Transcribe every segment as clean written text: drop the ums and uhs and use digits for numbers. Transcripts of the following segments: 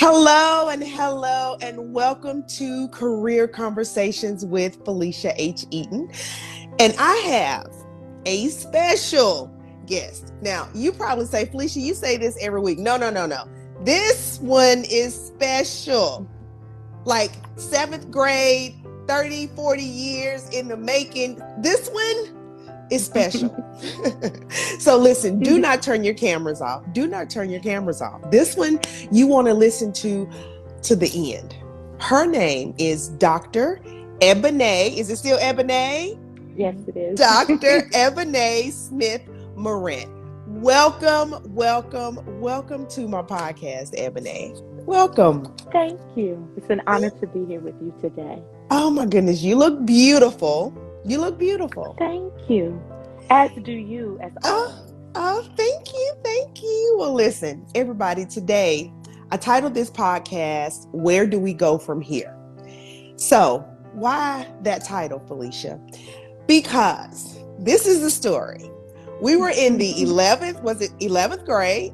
Hello, and welcome to Career Conversations with Felicia H. Eaton. And I have a special guest. Now, you probably say, Felicia, you say this every week. No. This one is special. Like 7th grade, 30, 40 years in the making. This one is special. So listen, do not turn your cameras off. Do not turn your cameras off. This one you want to listen to the end. Her name is Dr. Ebone. Is it still Ebone? Yes, it is. Dr. Ebone Smith Morant. Welcome to my podcast, Ebone. Welcome. Thank you. It's an honor to be here with you today. Oh my goodness, you look beautiful. You look beautiful. Thank you. As do you, as always. Thank you. Well, listen, everybody, today I titled this podcast, Where Do We Go From Here? So why that title, Felicia? Because this is the story. We were in the 11th grade?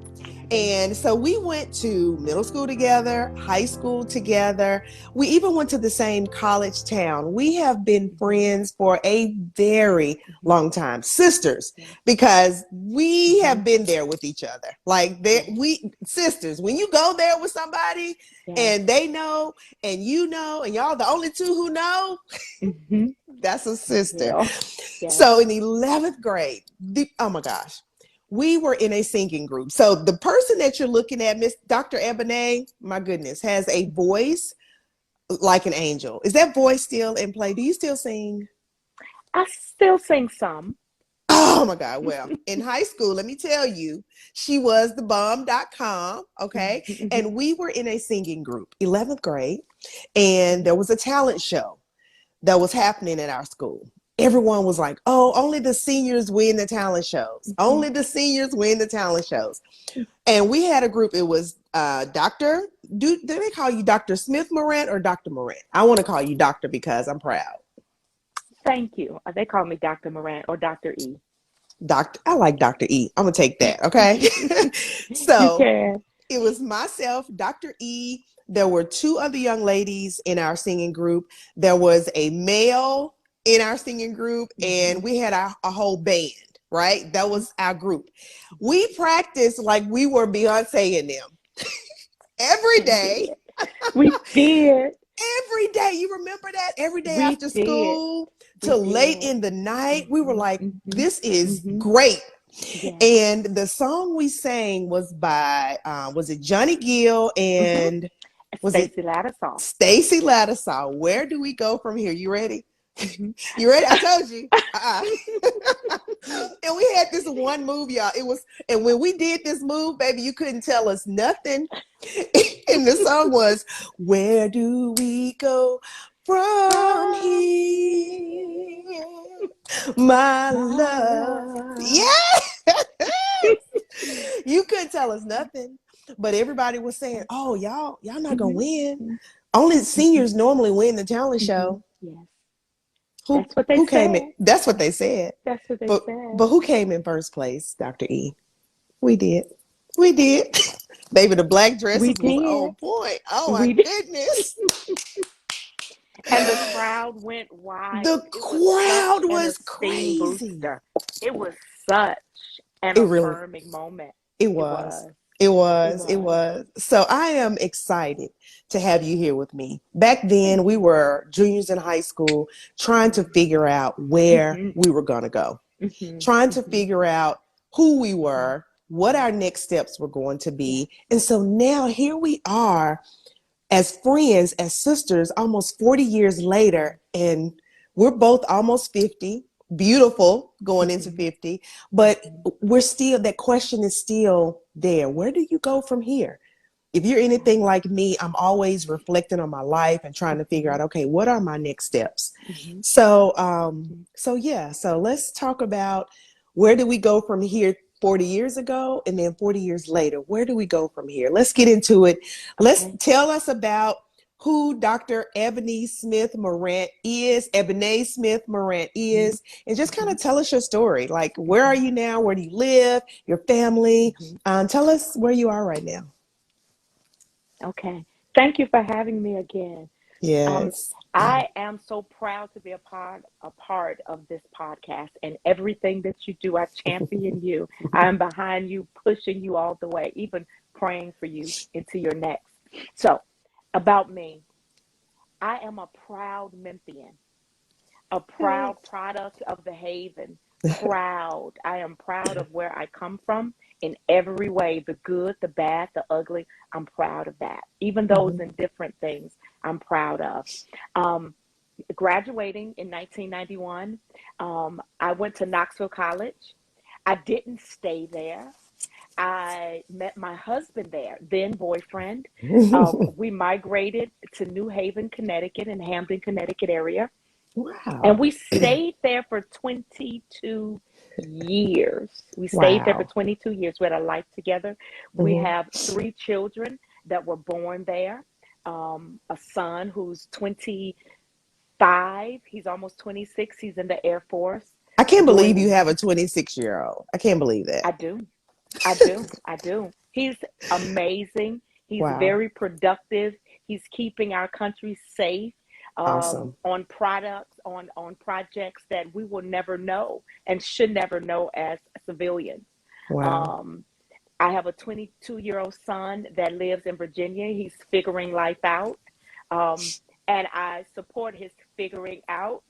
And so we went to middle school together, high school together. We even went to the same college town. We have been friends for a very long time, sisters, because we have been there with each other. Like we sisters, when you go there with somebody and they know, and you know, and y'all the only two who know, that's a sister. Yeah. So in 11th grade, oh my gosh. We were in a singing group. So the person that you're looking at, Miss Dr. Ebone, my goodness, has a voice like an angel. Is that voice still in play? Do you still sing? I still sing some. Oh my God. Well, in high school, let me tell you, she was the bomb.com. Okay. And we were in a singing group, 11th grade, and there was a talent show that was happening at our school. Everyone was like, oh, only the seniors win the talent shows. Only the seniors win the talent shows. And we had a group. It was do they call you Dr. Smith Morant or Dr. Morant? I want to call you Doctor because I'm proud. Thank you. They call me Dr. Morant or Dr. E. I like Dr. E. I'm going to take that, okay? So it was myself, Dr. E. There were 2 other young ladies in our singing group. There was a male in our singing group, and we had a whole band, right? That was our group. We practiced like we were Beyonce and them every day. We did. Every day. You remember that? Every day after school till late in the night. We were like, this is great. Yeah. And the song we sang was by, was it Johnny Gill and was Stacy Lattisaw? Stacy Lattisaw. Where do we go from here? You ready? You ready? I told you. And we had this one move, y'all. And when we did this move, baby, you couldn't tell us nothing. And the song was, where do we go from here? My love. Yeah. You couldn't tell us nothing. But everybody was saying, oh, y'all not gonna win. Only seniors normally win the talent show. Yes. That's what they said. That's what they said. That's what they said. But who came in first place, Dr. E? We did. Baby, the black dresses was on point. Oh, my goodness. And the crowd went wild. The crowd was crazy. Booster. It was such an affirming moment. It was. So I am excited to have you here with me. Back then, we were juniors in high school trying to figure out where we were going to go, trying to figure out who we were, what our next steps were going to be. And so now here we are as friends, as sisters, almost 40 years later, and we're both almost 50. Beautiful going into 50, but we're still, that question is still there. Where do you go from here? If you're anything like me, I'm always reflecting on my life and trying to figure out, okay, what are my next steps? So let's talk about where do we go from here 40 years ago, and then 40 years later, where do we go from here? Let's get into it. Tell us about who Dr. Ebone Smith Morant is, and just kind of tell us your story. Like, where are you now? Where do you live? Your family? Tell us where you are right now. Okay. Thank you for having me again. Um, Yes. I am so proud to be a part of this podcast and everything that you do. I champion you. I'm behind you, pushing you all the way, even praying for you into your next. So, about me, I am a proud Memphian, a proud product of the Haven. Proud. I am proud of where I come from in every way, the good, the bad, the ugly. I'm proud of that. Even those Mhm. indifferent things, I'm proud of. Um, Graduating in 1991, I went to Knoxville College. I didn't stay there. I met my husband there, then boyfriend. We migrated to New Haven, Connecticut, and Hamden, Connecticut area. And Wow. we stayed there for 22 years. We stayed there for Wow. 22 years. We had a life together. We Hmm. have three children that were born there. A son who's 25. He's almost 26. He's in the Air Force I can't believe you doing, have a 26-year-old. I can't believe that. I do. I do. I do. He's amazing. He's Wow. very productive. He's keeping our country safe Awesome. on products, on projects that we will never know and should never know as civilians. Wow. Um, I have a 22-year-old son that lives in Virginia. He's figuring life out. Um, and I support his figuring out,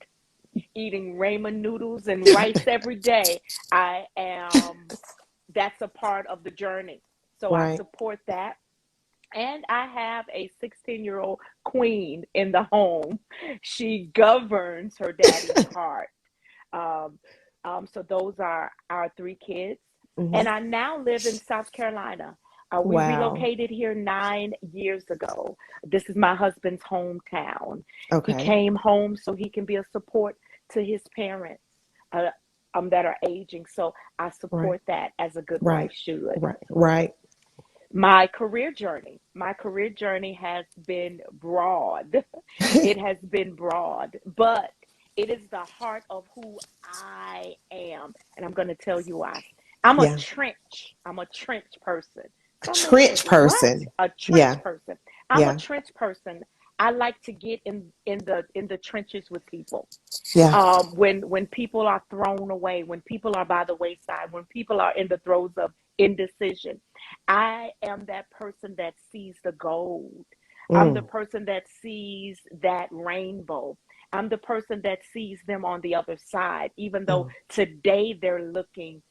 eating ramen noodles and rice every day. I am That's a part of the journey. So I Right. support that. And I have a 16-year-old queen in the home. She governs her daddy's heart. Um, so those are our three kids. Hmm. And I now live in South Carolina. We Wow. relocated here 9 years ago. This is my husband's hometown. He Okay. came home so he can be a support to his parents uh, that are aging. So I Right. support that as a good Right. wife should. Right. Right. My career journey has been broad. It has been broad, but it is the heart of who I am. And I'm going to tell you why. Yeah. I'm a trench person. A Some may say, trench what? person. A trench Yeah. person. I'm a Yeah. trench person. I like to get in the trenches with people. Yeah. When people are thrown away, when people are by the wayside, when people are in the throes of indecision, I am that person that sees the gold. I'm the Mm. person that sees that rainbow. I'm the person that sees them on the other side, even though Mm. today they're looking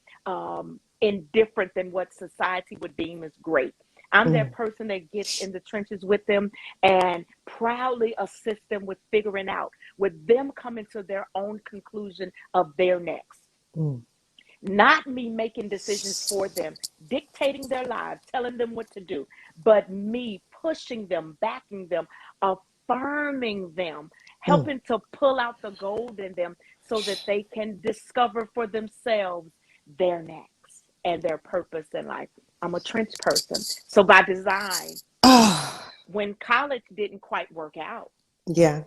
indifferent than what society would deem as great. I'm that Mm. person that gets in the trenches with them and proudly assist them with figuring out, with them coming to their own conclusion of their next. Mm. Not me making decisions for them, dictating their lives, telling them what to do, but me pushing them, backing them, affirming them, Mm. helping to pull out the gold in them so that they can discover for themselves their next and their purpose in life. I'm a trench person. So by design, Ah. when college didn't quite work out, Yeah.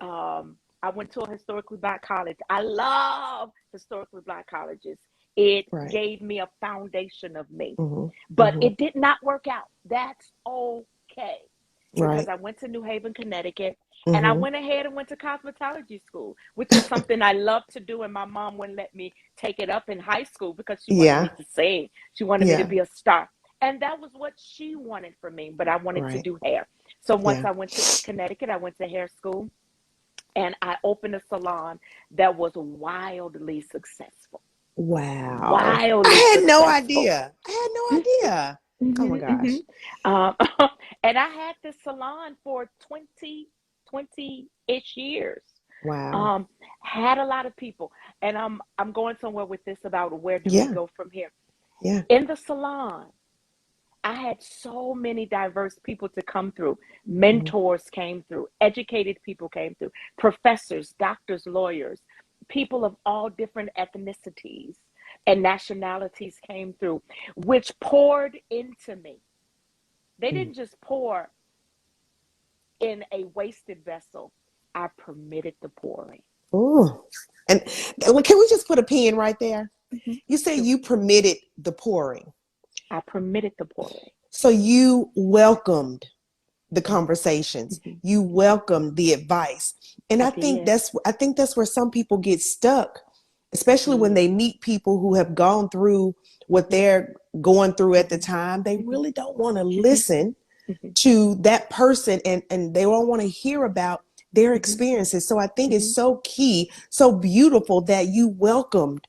I went to a historically black college. I love historically black colleges. It Right. gave me a foundation of me, Hmm. but Hmm. it did not work out. That's okay because Right. I went to New Haven, Connecticut, and I Hmm. went ahead and went to cosmetology school, which is something I love to do. And my mom wouldn't let me take it up in high school because she wanted me Yeah. to sing. She wanted me to Yeah. be a star. And that was what she wanted for me, but I wanted to Right. do hair. So once Yeah. I went to Connecticut, I went to hair school and I opened a salon that was wildly successful. Wow. I Wildly had no successful. idea. I had no Mhm, idea. Oh my mhm, gosh. mhm. Um, and I had this salon for 20-ish years. Wow. Um, had a lot of people. And I'm going somewhere with this about where do we Yeah. go from here. Yeah. In the salon, I had so many diverse people to come through. Mentors came through, educated people came through, professors, doctors, lawyers, people of all different ethnicities and nationalities came through, which poured into me. They Mm-hmm. didn't just pour in a wasted vessel, I permitted the pouring. Ooh. And can we just put a pin right there? You say Sure. you permitted the pouring. I permitted the pouring. So you welcomed the conversations. Mhm. You welcomed the advice. And I I did. think that's where some people get stuck, especially when Mm. they meet people who have gone through what Mhm. they're going through at the Mhm. time. They Mhm. really don't want to Mhm. listen Mhm. to that person, and they don't want to hear about their Mhm. experiences. So I think it's Mhm. so key, so beautiful that you welcomed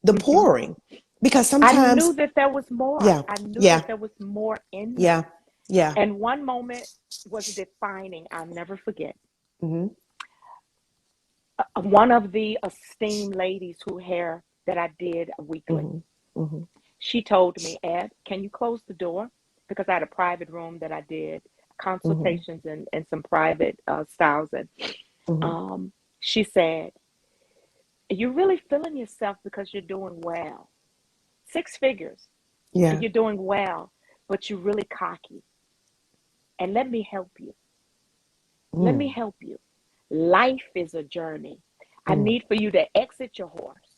the Mhm. pouring, because I knew sometimes, that there was more. yeah, I knew yeah, that there was more in yeah, me. yeah. And one moment was defining. I'll never forget. Mm-hmm, One of the esteemed ladies who hair that I did weekly, mm-hmm, mm-hmm, she told me, Ed, can you close the door? Because I had a private room that I did mm-hmm, consultations and some private styles. And mm-hmm. um, she said, you're really feeling yourself because you're doing well. Six figures, and Yeah. you're doing well, but you're really cocky. And let me help you. Let me Mm, help you. Life is a journey. I mm, need for you to exit your horse.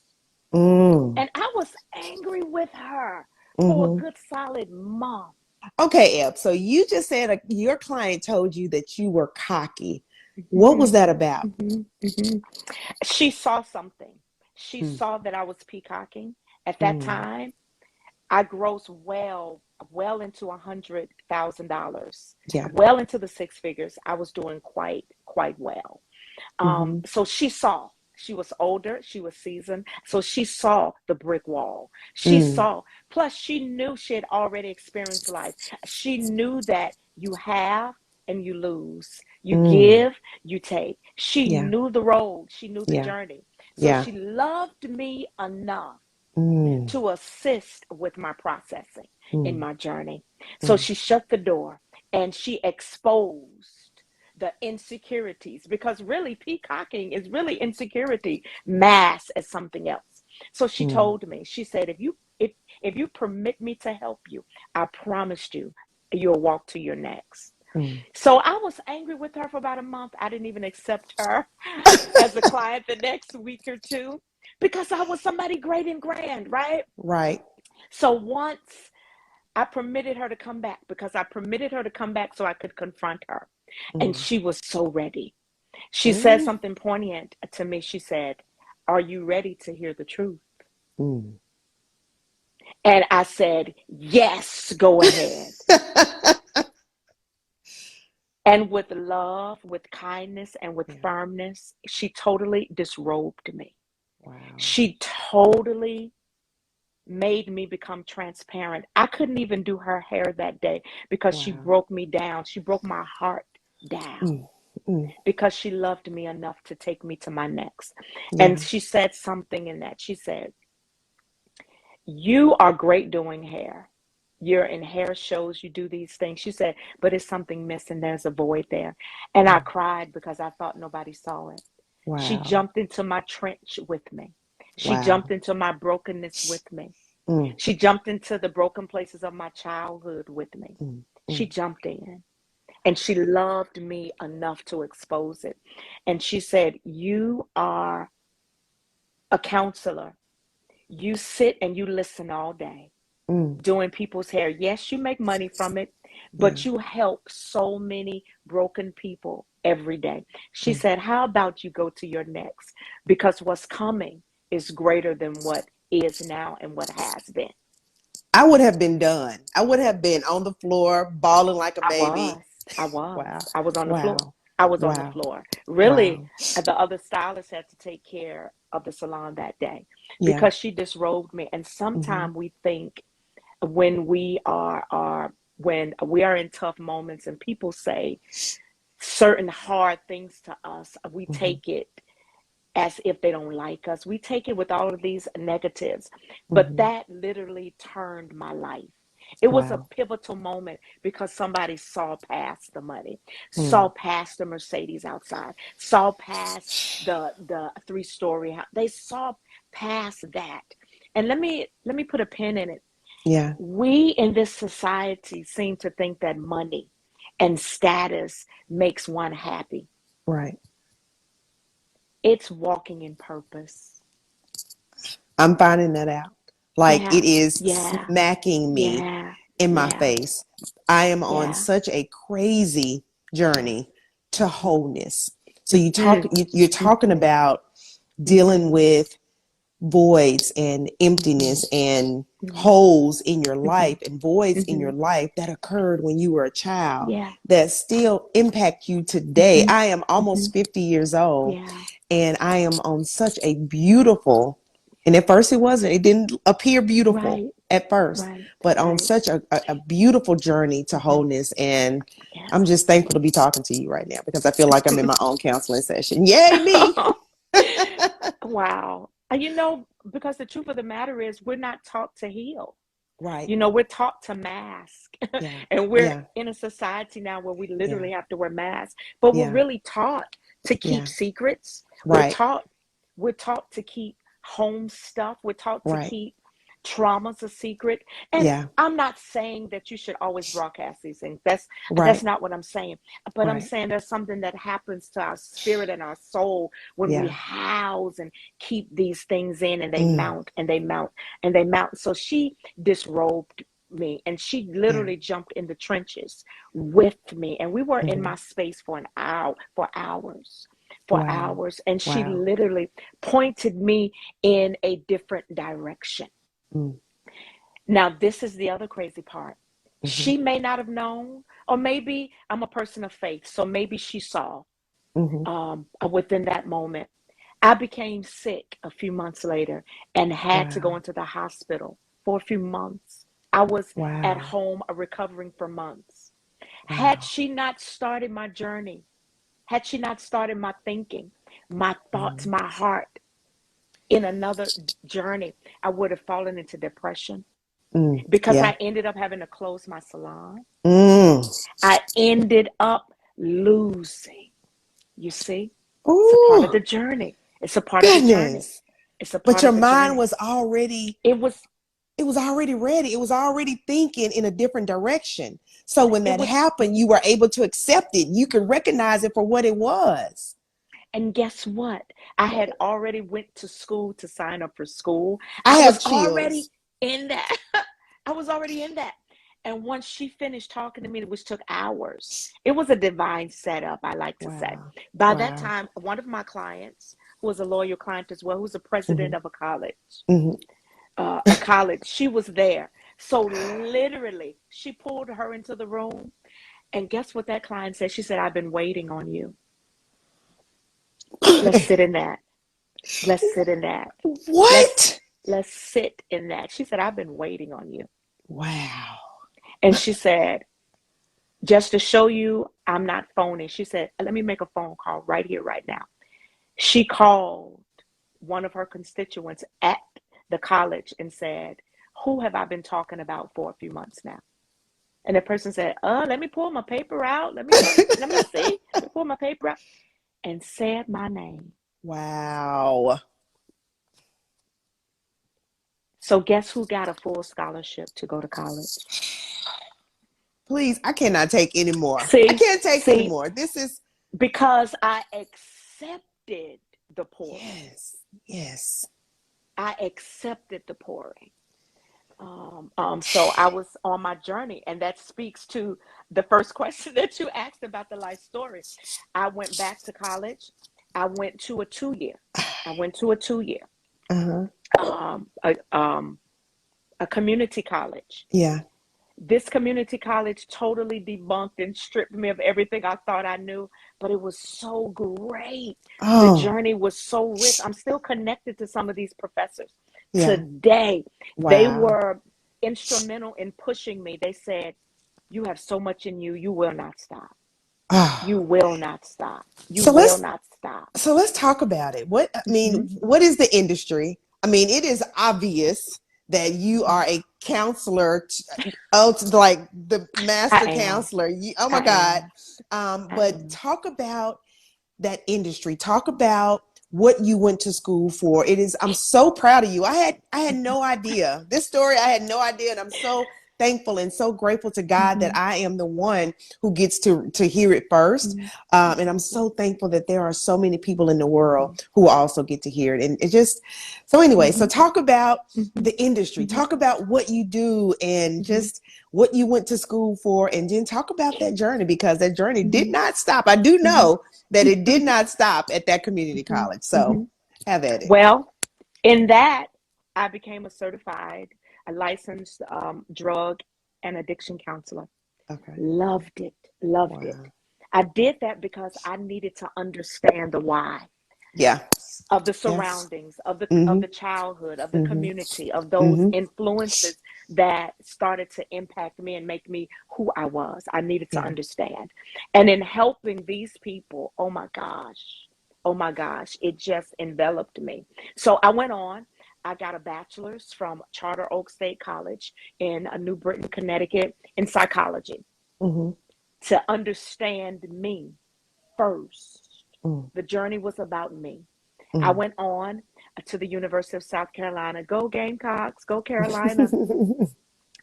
mm, And I was angry with her for a mm-hmm. good solid month. Okay, Eb. So you just said your client told you that you were cocky. What was that Mhm, about? mhm, mhm. She saw something. She Mm, saw that I was peacocking. At that mm, time, I grossed well into $100,000, yeah. well into the six figures. I was doing quite well. Mm-hmm, So she saw. She was older. She was seasoned. So she saw the brick wall. She mm, saw. Plus, she knew she had already experienced life. She knew that you have and you lose. You mm, give, you take. She yeah. knew the road. She knew the Yeah. journey. So Yeah. she loved me enough Mm, to assist with my processing in mm, my journey. So mm, she shut the door and she exposed the insecurities, because really peacocking is really insecurity masked as something else. So she mm, told me, she said, if you permit me to help you, I promised you you'll walk to your next. mm. So I was angry with her for about a month. I didn't even accept her as a client the next week or two because I was somebody great and grand, right? Right. So once I permitted her to come back, because I permitted her to come back so I could confront her. And Mm, she was so ready. She said mm, something poignant to me. She said, are you ready to hear the truth? mm. And I said, yes, go ahead. And with love, with kindness, and with Yeah. firmness, she totally disrobed me. Wow. She totally made me become transparent. I couldn't even do her hair that day because she Wow. broke me down. She broke my heart down Mm, mm. because she loved me enough to take me to my next. And Yeah. she said something in that. She said, you are great doing hair. You're in hair shows, you do these things. She said, but it's something missing. There's a void there. And I Mm. cried because I thought nobody saw it. She Wow. jumped into my trench with me. She Wow. jumped into my brokenness with me. Mm, She jumped into the broken places of my childhood with me. mm, She mm. jumped in and she loved me enough to expose it. And she said, you are a counselor. You sit and you listen all day Mm. doing people's hair. Yes, you make money from it, Yeah. but you help so many broken people every day. She Mm. said, how about you go to your next? Because what's coming is greater than what is now and what has been. I would have been done. I would have been on the floor bawling like a I baby. was. I was. Wow. I was on the floor. Wow. I was on the Wow. floor. Really, Wow. the other stylist had to take care of the salon that day Yeah. because she disrobed me. And Mm-hmm. sometimes we think when when we are in tough moments and people say certain hard things to us, we Mm-hmm. take it as if they don't like us. We take it with all of these negatives. But Mm-hmm. that literally turned my life. It was a Wow. pivotal moment because somebody saw past the money, saw Mm. past the Mercedes outside, saw past the three-story house. They saw past that. And let me put a pin in it. Yeah. We in this society seem to think that money and status makes one happy. Right. It's walking in purpose. I'm finding that out. Like Yeah, it is yeah, smacking me yeah, in my Yeah. face. I am on Yeah. such a crazy journey to wholeness. So Mm. you're talking about dealing with voids and emptiness and Mm-hmm. holes in your Mm-hmm. life and voids in Mm-hmm. your life that occurred when you were a child Yeah. that still impact you today. Mm-hmm. I am Mm-hmm. almost 50 years old, Yeah. and I am on such a beautiful, and at first it didn't appear beautiful Right. at first, Right. but on Right. such a beautiful journey to Mm-hmm. wholeness. And Yes. I'm just thankful to be talking to you right now because I feel like I'm in my own counseling session. Yay, me. Wow. Because the truth of the matter is, we're not taught to heal. Right. We're taught to mask. Yeah. And we're Yeah. in a society now where we Yeah. literally have to wear masks. But we're Yeah. really taught to keep Yeah. secrets. We're Right. taught we're taught to keep home stuff. We're taught to Right. keep traumas a secret. And Yeah. I'm not saying that you should always broadcast these things. That's Right. not what I'm saying. But I'm Right. saying there's something that happens to our spirit and our soul when we Yeah. house and keep these things in, and they Mm. mount and they mount and they mount. So she disrobed me, and she Yeah. literally jumped in the trenches with me, and we were in Mm-hmm. my space for an hour, for Wow. hours, and she Wow. literally pointed me in a different direction. Mm. Now, this is the other crazy part. Mm-hmm. She may not have known, or maybe I'm a person of faith, so maybe she saw Mm-hmm. within that moment. I became sick a few months later and had to go Wow. into the hospital for a few months. I was at Wow. home recovering for months. Had Wow. she not started my journey, had she not started my thinking, my thoughts, Mm. my heart in another journey, I would have fallen into depression Mm. because Yeah. I ended up having to close my salon. Mm. I ended up losing. You see, it's a part of Ooh, the journey. It's a part of the journey. goodness. It's a But part your of the mind journey. was already, It was, it was already ready. It was already thinking in a different direction. So when it that was, happened, you were able to accept it. You could recognize it for what it was. and guess what? I had already went to school to sign up for school. I I have was already chills. in that. I was already in that. And once she finished talking to me, which took hours, it was a divine setup, I like to say. Wow. By that Wow. time, one of my clients, who was a loyal client as well, who's a president Mm-hmm. of Mm-hmm. a college, she was there. So literally, she pulled her into the room. And guess what that client said? She said, I've been waiting on you. Let's sit in that. Let's sit in that. Let's What? let's sit in that. She said, I've been waiting on you. Wow. And she said, just to show you I'm not phoning, she said, let me make a phone call right here, right now. She called one of her constituents at the college and said, who have I been talking about for a few months now? And the person said, let me pull my paper out. Let me see. Let me pull my paper out. And said my name. Wow. So guess who got a full scholarship to go to college? Please, I cannot take anymore. I See, can't take see, anymore. This is, because I accepted the pouring. yes, yes. I accepted the pouring. So I was on my journey, and that speaks to the first question that you asked about the life story. I went back to college. I went to a 2 year. I went to a 2 year, Uh-huh. um, a, um, a community college. Yeah. This community college totally debunked and stripped me of everything I thought I knew, but it was so great. The Oh, journey was so rich. I'm still connected to some of these professors yeah. today. They Wow. were instrumental in pushing me. They said, you have so much in you, you will not stop. Oh. You will not stop. You So will let's not stop. so let's talk about it. What I Mhm. mean, what is the industry? I mean, it is obvious that you are a counselor, oh, like the I master am. counselor. Oh my I God! am. I But am. talk about that industry. Talk about what you went to school for. It is. I'm so proud of you. I had no idea this story. I had no idea, and I'm so thankful and so grateful to God that Mm-hmm. I am the one who gets to hear it first. And I'm so thankful that there are so many people in the world who also get to hear it. And it just, so anyway, so talk about Mm-hmm. the industry, Mm-hmm. talk about what you do and Mm-hmm. just what you went to school for, and then talk about that journey, because that journey did Mm-hmm. not stop. I do know that it did Mm-hmm. not stop at that community college. So Mm-hmm. have at it. Well, in that, I became a licensed drug and addiction counselor. Okay. Loved it, loved it. Wow. I did that because I needed to understand the why Yeah. of the Yes. surroundings, of Mm-hmm. the childhood, of the Mm-hmm. community, of those Mm-hmm. influences that started to impact me and make me who I was. I needed to Yeah. understand. And in helping these people, oh my gosh, it just enveloped me. So I went on. I got a bachelor's from Charter Oak State College in New Britain, Connecticut, in psychology Mm-hmm. to understand me first. Mm-hmm. The journey was about me. I Mm-hmm. went on to the University of South Carolina. Go Gamecocks, go Carolina.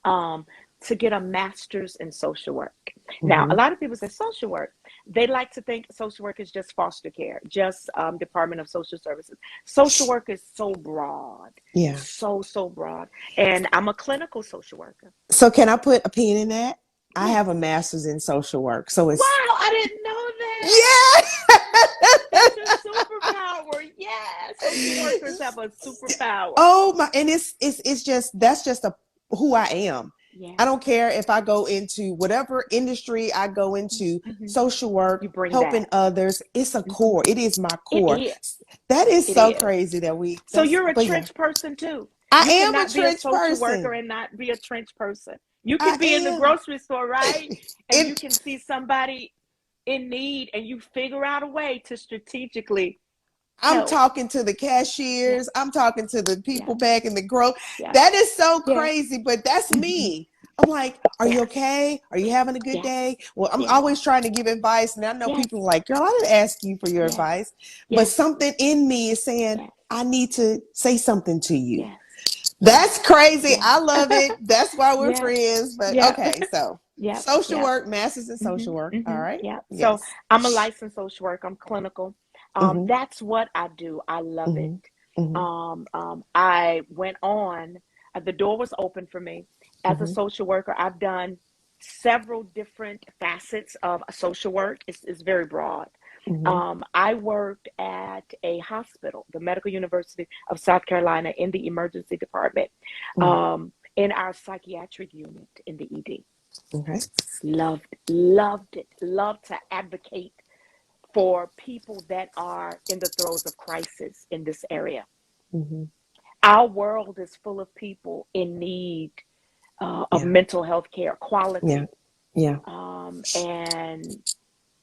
Um, to get a master's in social work. Now, a Mm-hmm. lot of people say social work. They like to think social work is just foster care, just Department of Social Services. Social work is so broad, Yeah. so broad. And I'm a clinical social worker. So can I put a pin in that? I have a Yes. master's in social work. So Wow, it's, I didn't know that. yeah. That's a superpower. Yeah, social workers have a superpower. Oh my, and it's just, that's just a who I am. I Yes. don't care if I go into whatever industry I go into, Mm-hmm. social work, You bring helping that. others, it's a Mm-hmm. core. It is my It core. is. That is It so is. crazy So you're a but yeah. trench person too. I You am a cannot be a trench social worker person. and not be a trench person. You I can be in the am. grocery store, right? And you And can see somebody in need and you figure out a way to strategically I'm help. talking to the Yeah, cashiers. I'm talking to the yeah, people back in the grow. yeah, That is so yeah. crazy, but that's Mm-hmm. me. I'm like, are you Yes, okay? Are you having a good yes, day? Well, I'm yes, always trying to give advice. And I know yes, people are like, girl, I didn't ask you for your yes, advice. But yes, something in me is saying, yes, I need to say something to you. yes, yes, That's crazy. yes. I love it. That's why we're Yeah, friends. But yeah, okay, so yeah, social yeah. work, masters in social work. All right. Yeah. So Yes. I'm a licensed social worker. I'm clinical. Mm-hmm. That's what I do. I love it. Mm-hmm. Mm-hmm. I went on. The door was open for me as a Mm-hmm. social worker. I've done several different facets of social work. It's very broad. Mm-hmm. I worked at a hospital, the Medical University of South Carolina, in the emergency department, Mm-hmm. in our psychiatric unit in the ED. Okay. Loved it. Loved to advocate for people that are in the throes of crisis in this area. Mm-hmm. Our world is full of people in need of Yeah. mental health care, Yeah. quality, Yeah. and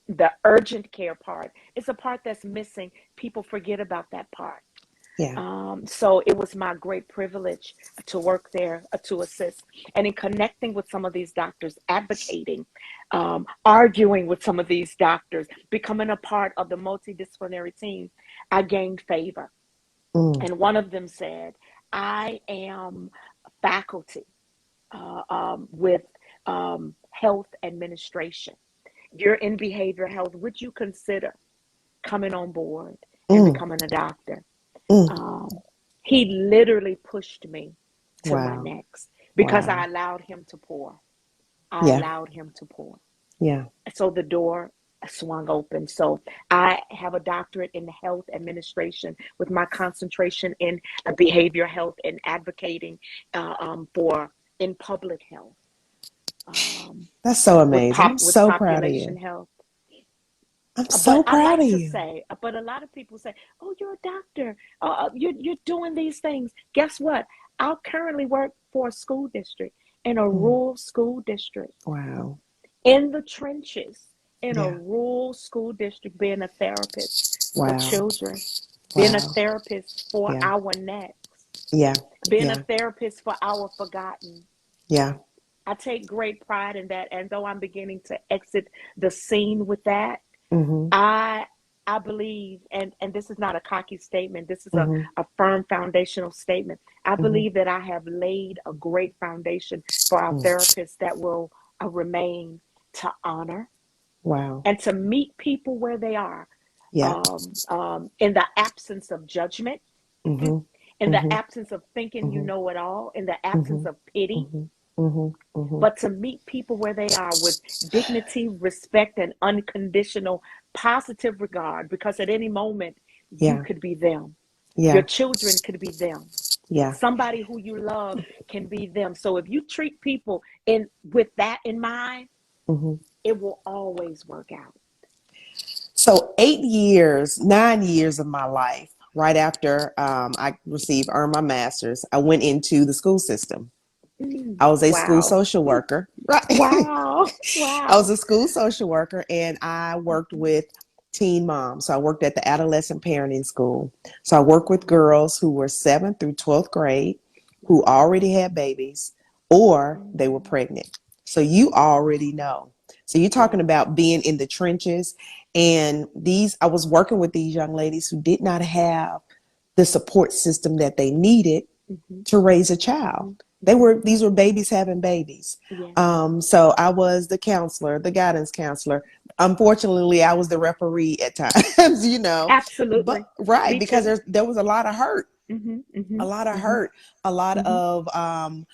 the urgent care part is a part that's missing. People forget about that part. Yeah. So it was my great privilege to work there to assist and in connecting with some of these doctors, advocating, arguing with some of these doctors, becoming a part of the multidisciplinary team. I gained favor. Mm. And one of them said, I am faculty with health administration. You're in behavioral health. Would you consider coming on board and Mm. becoming a doctor? Mm. Um, he literally pushed me to my Wow. next because I Wow. allowed him to pour. I Yeah. allowed him to pour. Yeah. So the door swung open. So I have a doctorate in health administration with my concentration in behavior health and advocating for in public health That's so amazing. I'm with so proud of population you. health. I'm But so I proud like of to you. say, but a lot of people say, "Oh, you're a doctor. You're doing these things." Guess what? I currently work for a school district in a Mm. rural school district Wow. in the trenches in a Yeah. rural school district, being a therapist for Wow. children, being a Wow. therapist for Yeah. our next, Yeah. being a Yeah. therapist for our forgotten. Yeah. I take great pride in that, and though I'm beginning to exit the scene with that, Mm-hmm. I I believe, and this is not a cocky statement, this is Mm-hmm. a firm foundational statement. I Mm-hmm. believe that I have laid a great foundation for our therapists that will remain to honor Wow. and to meet people where they are, Yeah. in the absence of judgment, Mm-hmm. in the Mm-hmm. absence of thinking you Mm-hmm. know it all, in the absence Mm-hmm. of pity, Mm-hmm. Mm-hmm. Mm-hmm. but to meet people where they are with dignity, respect, and unconditional positive regard, because at any moment you Yeah. could be them. Your Yeah. children could be them. Yeah. Somebody who you love can be them. So if you treat people in with that in mind, Mm-hmm. it will always work out. So 8 years, 9 years of my life, right after I earned my master's, I went into the school system. I was a school Wow. social worker. Right. Wow. I was Wow. a school social worker and I worked with teen moms. So I worked at the adolescent parenting school. So I worked with girls who were 7th through 12th grade who Wow. already had babies or they were Mm. pregnant. So you already know. So you're talking Yeah. about being in the trenches, and I was working with these young ladies who did not have the support system that they needed Mm-hmm. to raise a child. Mm-hmm. Mm-hmm. These were babies having babies. Yeah. So I was the counselor, the guidance counselor. Unfortunately, I was the referee at times, but Absolutely. right, Me because too. there was a lot of hurt, Mm-hmm. Mm-hmm. a lot of Mm-hmm. hurt, a lot Mm-hmm. of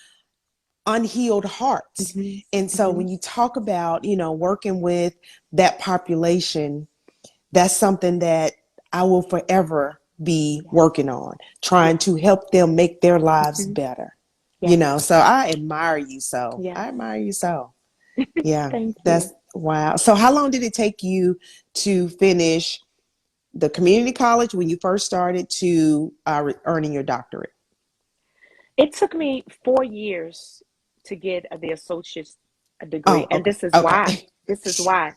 unhealed hearts. Mm-hmm. And so Mm-hmm. when you talk about, working with that population, that's something that I will forever be Yes. working on, trying Yes. to help them make their lives Mm-hmm. better. Yes. So I admire you so. Yes. I admire you so. Yeah, Thank you. that's wow. So how long did it take you to finish the community college when you first started to earning your doctorate? It took me 4 years to get the associate's degree. Oh, And okay. this is why. Okay. This is why.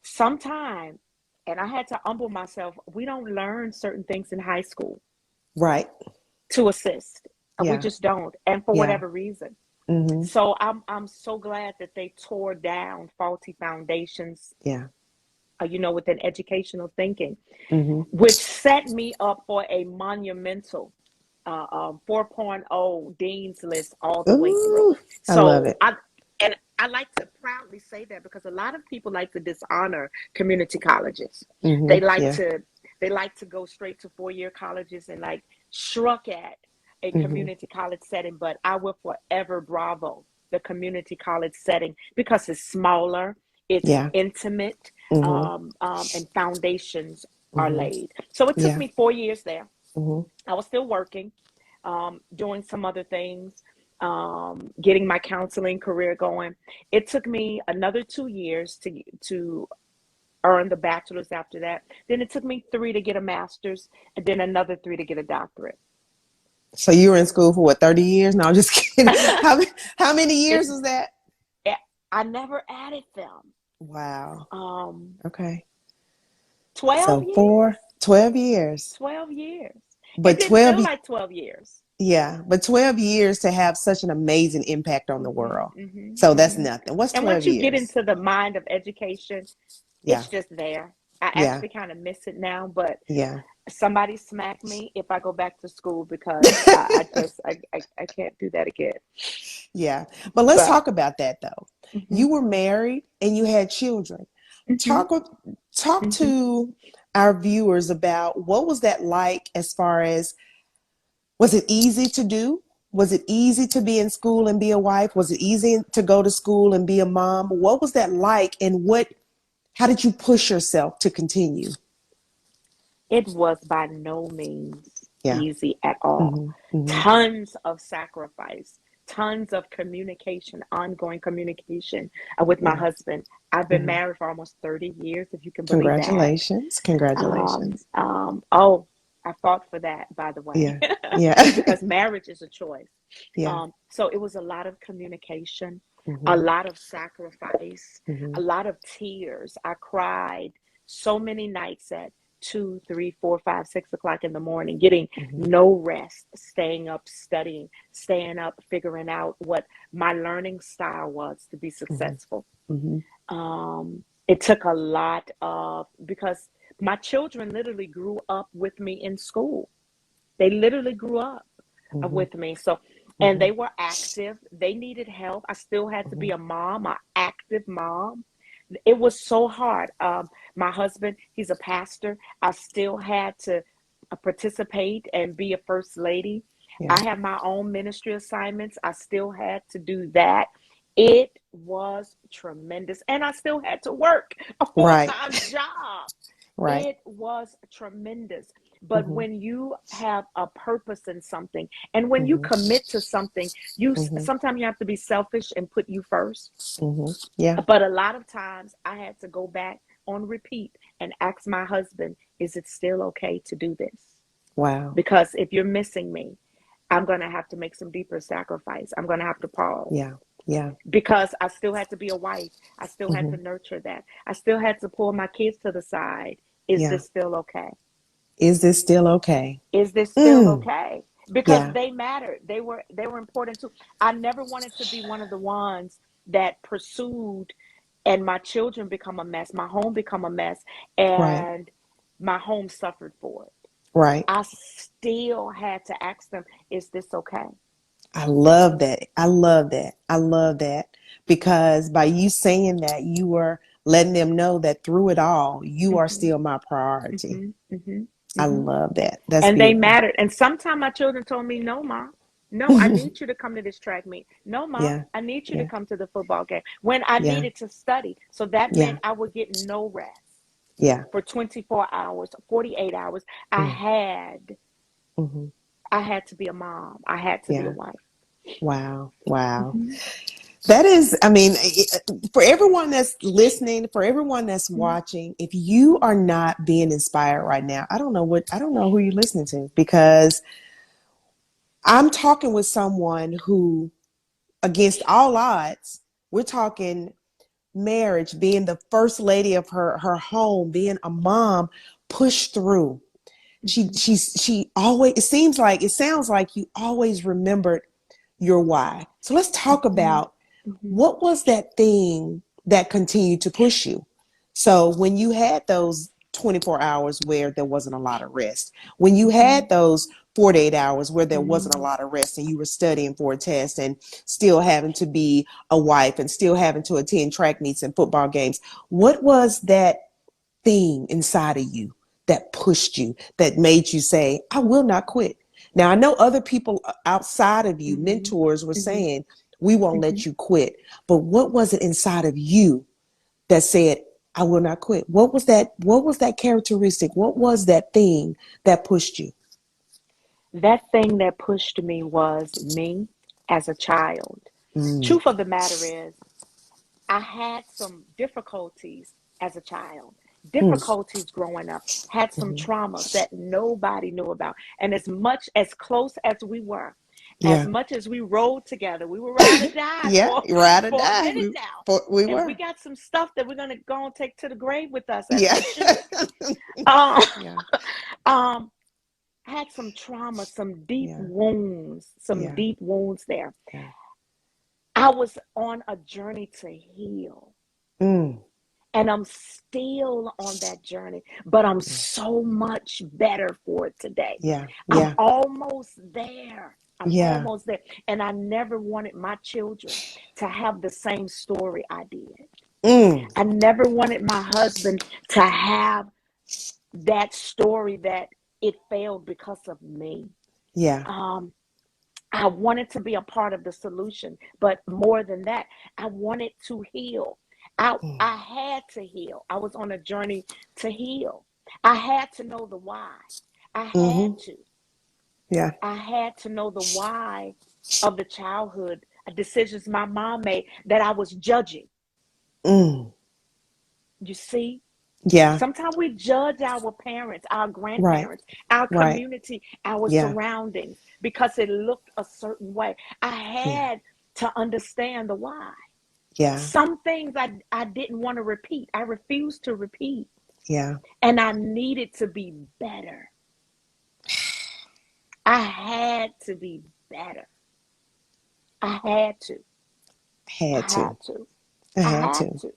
Sometime, and I had to humble myself, we don't learn certain things in high school Right. to assist. We Yeah. just don't. And for Yeah. whatever reason. Mhm. So I'm so glad that they tore down faulty foundations, Yeah. within educational thinking, Mhm. which set me up for a monumental 4.0 dean's list all the way through. Ooh, I love So it. I like to proudly say that because a lot of people like to dishonor community colleges. They Mhm. like Yeah. to they like to go straight to 4-year colleges and like shrug at a Mhm. community college setting. But I will forever bravo the community college setting because it's smaller, it's Yeah. intimate, Mhm. and foundations are Mhm. laid. So it took Yeah. me 4 years there. Mhm. I was still working, doing some other things, getting my counseling career going. It took me another 2 years to earn the bachelor's after that. Then it took me 3 to get a master's, and then another 3 to get a doctorate. So you were in school for what, 30 years? No, I'm just kidding. How many years it's was that? I never added them. Wow. Um, Okay. 12 So years, 12 years. 12 years. It But didn't 12, feel like 12 years. yeah, but 12 years to have such an amazing impact on the Hmm. world. Hmm. So that's Hmm. nothing. What's And 12 once you get years? into the mind of education, Yeah. it's just there. I Yeah. actually kind of miss it now, but Yeah. somebody smack me if I go back to school because I can't do that again. Yeah. But let's But talk about that though. hmm. You were married and you had children. Hmm. Talk talk Hmm. to our viewers about what was that like, as far as, was it easy to do? Was it easy to be in school and be a wife? Was it easy to go to school and be a mom? What was that like, and how did you push yourself to continue? It was by no means Yeah. easy at all. Mhm. Mhm. Tons of sacrifice, tons of communication, ongoing communication with my Yeah. husband. I've been Mhm. married for almost 30 years, if you can believe that. Congratulations. Congratulations. Oh, I fought for that, by the way, Yeah. Yeah. because marriage is a choice. Yeah. So it was a lot of communication, a Mhm. lot of sacrifice, a Mhm. lot of tears. I cried so many nights at 2, 3, 4, 5, 6 o'clock in the morning, getting Mhm. no rest, staying up, studying, staying up, figuring out what my learning style was to be Mhm. successful. Mhm. It took a lot of, because My children literally grew up with me in school. They literally grew up Mm-hmm. with me. So, and Mm-hmm. they were active. They needed help. I still had to Mm-hmm. be a mom, an active mom. It was so hard. My husband, he's a pastor. I still had to participate and be a first lady. Yeah. I have my own ministry assignments. I still had to do that. It was tremendous. And I still had to work a full Right. time job. Right. It was tremendous. But Mm-hmm. when you have a purpose in something and when you Mm-hmm. commit to something, you Mm-hmm. sometimes you have to be selfish and put you first. Mm-hmm. Yeah. But a lot of times I had to go back on repeat and ask my husband, is it still okay to do this? Wow. Because if you're missing me, I'm going to have to make some deeper sacrifice. I'm going to have to pause Yeah. Yeah. because I still had to be a wife. I still had Mm-hmm. to nurture that. I still had to pull my kids to the side. Is Yeah. this still okay? Is this still okay? Is this still Mm. okay? Because Yeah. they mattered. They were important too. I never wanted to be one of the ones that pursued and my children become a mess, my home become a mess, Right. and my home suffered for it. Right. I still had to ask them, is this okay? I love that. I love that. I love that because by you saying that, you were letting them know that through it all, you are Mm-hmm, still my priority. mm-hmm, mm-hmm, I mm-hmm. love that. That's And they beautiful. mattered. And sometimes my children told me, no, Ma. No, I need you to come to this track meet. No, Ma, Yeah. I need you to Yeah. come to the football game. When I Yeah. needed to study. So that Yeah. meant I would get no rest Yeah. for 24 hours, 48 hours. I Mm. had Mm-hmm. I had to be a mom. I had to be a Yeah. wife. Wow. Wow. Mm-hmm. That is, I mean, for everyone that's listening, for everyone that's watching, if you are not being inspired right now, I don't know who you're listening to because I'm talking with someone who, against all odds, we're talking marriage, being the first lady of her home, being a mom, pushed through. Mm-hmm. She always, it sounds like you always remembered your why. So let's talk Mm-hmm. about Mm-hmm. what was that thing that continued to push you. So when you had those 24 hours where there wasn't a lot of rest, when you Mm-hmm. had those 48 hours where there wasn't a Mm-hmm. lot of rest and you were studying for a test and still having to be a wife and still having to attend track meets and football games, what was that thing inside of you that pushed you, that made you say, I will not quit? Now, I know other people outside of you, Mm-hmm. mentors, were Mm-hmm. saying, we won't Mm-hmm. let you quit. But what was it inside of you that said, I will not quit? What was that? What was that characteristic? What was that thing that pushed you? That thing that pushed me was me as a child. Mm, Truth of the matter is, I had some difficulties as a child, mm, difficulties growing up, had some mm-hmm. traumas that nobody knew about. And as much as close as we were, as Yeah. much as we rode together, we were ride or die Yeah. Ride or for a die. minute now. We And we were. got some stuff that we're gonna go and take to the grave with us as Yeah. we should. Um, Yeah. um, had some trauma, Yeah. some Yeah. deep wounds there. Yeah. I was on a journey to heal. Mm, And I'm still on that journey, but I'm yeah. so much better for it today. Yeah. I'm Yeah. almost there. I'm Yeah. almost there. And I never wanted my children to have the same story I did. Mm, I never wanted my husband to have that story that it failed because of me. yeah. Um, I wanted to be a part of the solution, but more than that, I wanted to heal. Mm, I had to heal. I was on a journey to heal. I had to know the why. I had mm-hmm. to. Yeah. I had to know the why of the childhood decisions my mom made that I was judging. Mm, You see, yeah. sometimes we judge our parents, our Right. grandparents, our Right. community, our Yeah. surroundings because it looked a certain way. I Yeah. had to understand the why. Yeah. Some things I didn't want to repeat. I refused to repeat. Yeah. And I needed to be better. I had to be better. I had to. Had I to. had to. I I had had to. to.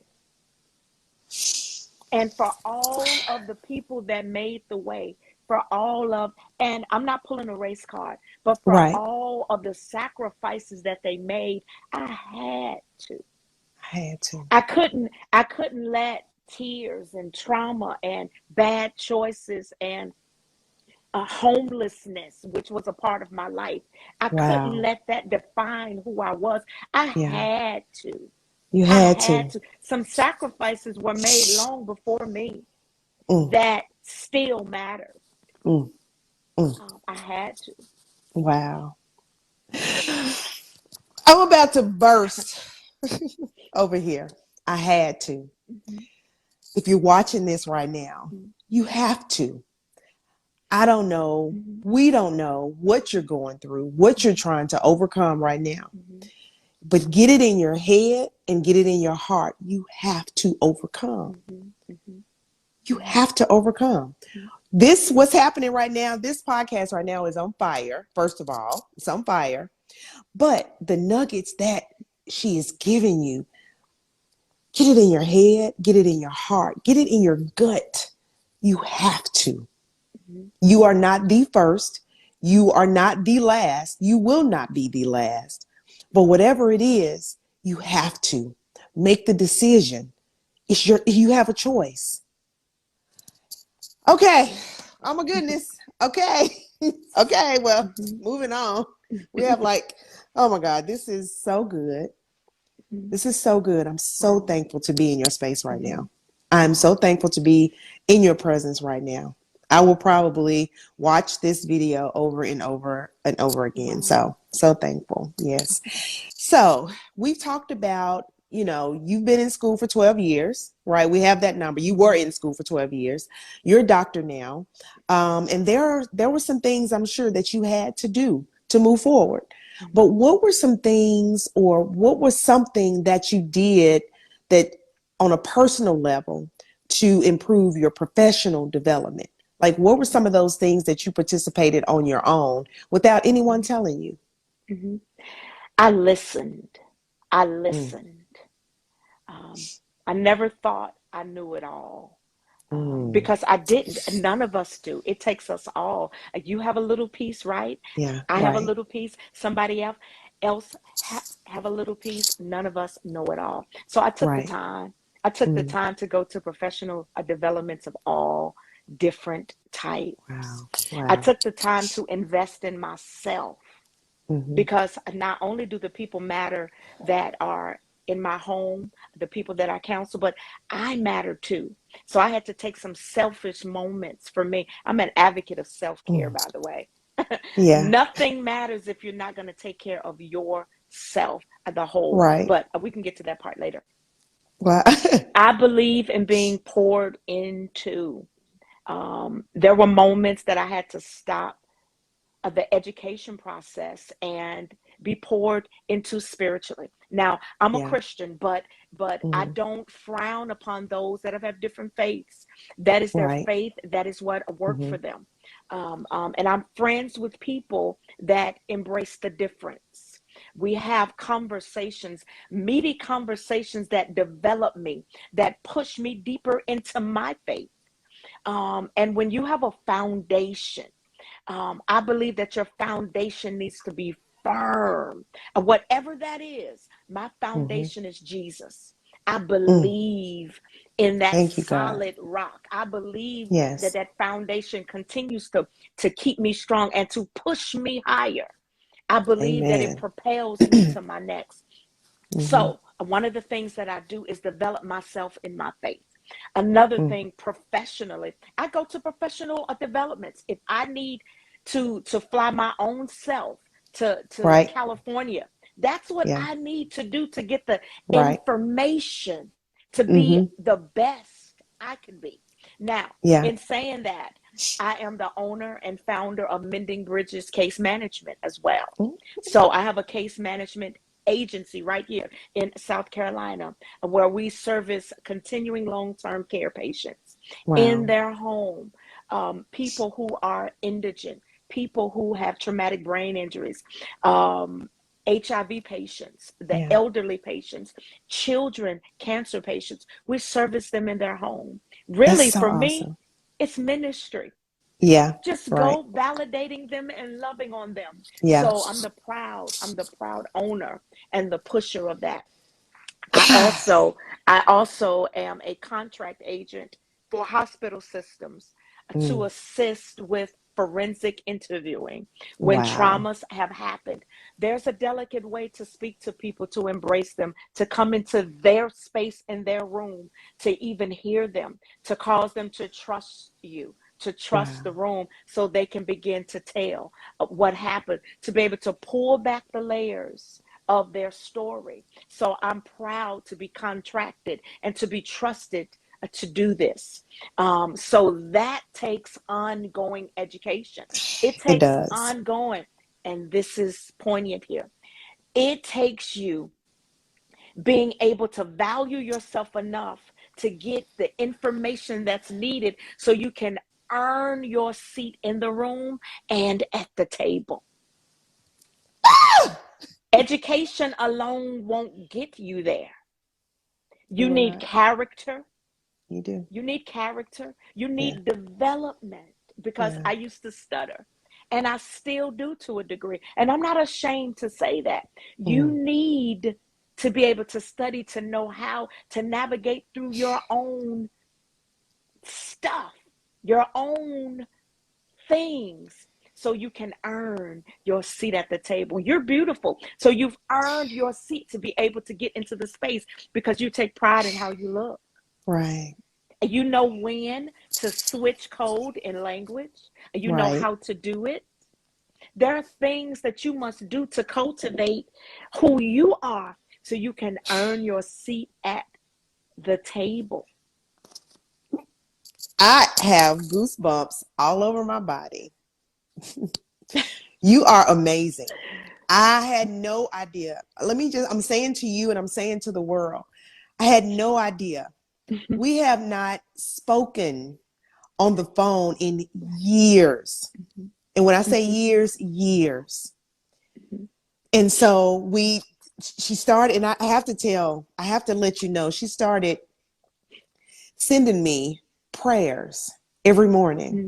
And for all of the people that made the way, for all of, and I'm not pulling a race card, but for Right. all of the sacrifices that they made, I had to. I had to. I couldn't let tears and trauma and bad choices and homelessness, which was a part of my life, I couldn't Wow. let that define who I was. I Yeah. had to. You I had had to. to. Some sacrifices were made long before me Mm, that still matters. mm, mm. I had to. Wow. I'm about to burst over here. I had to. Mhm, If you're watching this right now, mhm, you have to. I don't know. mhm, We don't know what you're going through, what you're mhm, trying to overcome right now. mhm, But get it in your head and get it in your heart. You have to overcome. mhm, mhm, You have to overcome. mhm, This, what's happening right now, this podcast right now is on fire. First of all, it's on fire. But the nuggets that she is giving you, get it in your head, get it in your heart, get it in your gut. You have to. mhm, You are not the first. You are not the last. You will not be the last. But whatever it is, you have to make the decision. You have a choice. Okay. Oh my goodness. Okay. Okay. Well, mhm, moving on. We have like, oh my God, this is so good. mhm. This is so good. I'm so Wow. thankful to be in your space right now. Mhm. I'm so Wow. thankful to be in your presence right now. I will probably watch this video over and over and over again. Wow. So thankful. Yes. So we've talked about, you've been in school for 12 years, right? We have that number. You were in school for 12 years. You're a doctor now. And there were some things I'm sure that you had to do to move forward. But Mhm. what were some things or what was something that you did that on a personal level to improve your professional development? Like what were some of those things that you participated on your own without anyone Mhm. telling you? Mhm. I listened. I Mm, listened. Um, I never thought I knew it all. mm, Because I didn't. None of us do. It takes us all. You have a little piece, right? yeah, I have a right, little piece. Somebody else have a little piece. None of us know it all. So I took the right. time. I took the Mm, time to go to professional developments of all different types. wow, I wow. took the time to invest in myself Mm-hmm. because not only do the people matter that are in my home, the people that I counsel, but I matter too. So I had to take some selfish moments for me. I'm an advocate of self care, Mm, by the way. yeah, Nothing matters if you're not going to take care of yourself as a whole, right. but we can get to that part later. Wow. I believe in being poured into. There were moments that I had to stop of the education process and be poured into spiritually. Now, I'm a Yeah. Christian, but I Mm, don't frown upon those that have different faiths. That is their right. faith. That is what worked Mm-hmm. for them. And I'm friends with people that embrace the difference. We have conversations, meaty conversations that develop me, that push me deeper into my faith. And when you have a foundation, I believe that your foundation needs to be firm. Whatever that is, my Mm-hmm. foundation is Jesus. I Mm, believe in that thank you, God. solid rock. I believe that Yes. that foundation continues to keep me strong and to push me higher. I believe that it Amen. propels me to my next. Mm-hmm. So, one of the things that I do is develop myself in my faith. Another Mm, thing, professionally, I go to professional developments. If I need to fly my own self to right. California, that's what Yeah. I need to do to get the Right. information to be Mm-hmm. the best I can be. Now, Yeah. in saying that, I am the owner and founder of Mending Bridges Case Management as well. Mm, So I have a case management agency right here in South Carolina where we service continuing long-term care patients in wow. their home, people who are indigent, people who have traumatic brain injuries, um, HIV patients, the Yeah. elderly patients, children, cancer patients. We service them in their home. That's Really, so for me, awesome. it's ministry. Yeah. Just Right. go validating them and loving on them. Yeah. So I'm the proud owner and the pusher of that. I also I also am a contract agent for hospital systems to Mm, assist with forensic interviewing when wow. traumas have happened. There's a delicate way to speak to people, to embrace them, to come into their space in their room, to even hear them, to cause them to trust you, to trust the Wow. room so they can begin to tell what happened, to be able to pull back the layers of their story. So I'm proud to be contracted and to be trusted to do this. So that takes ongoing education. It It takes does. ongoing, and this is poignant here. It takes you being able to value yourself enough to get the information that's needed so you can earn your seat in the room and at the table. Education alone won't get you there. You need Right. character. You do. You need character. You Yeah. need development because Yeah. I used to stutter and I still do to a degree. And I'm not ashamed to say that. You Mm, need to be able to study to know how to navigate through your own stuff, your own things, so you can earn your seat at the table. You're beautiful. So you've earned your seat to be able to get into the space because you take pride in how you look. right. You know when to switch code in language. You know Right. how to do it. There are things that you must do to cultivate who you are so you can earn your seat at the table. I have goosebumps all over my body. You are amazing. I had no idea. I'm saying to you and I'm saying to the world, I had no idea. We have not spoken on the phone in years. And when I say years, years. And so she started, and I have to let you know, she started sending me prayers every morning.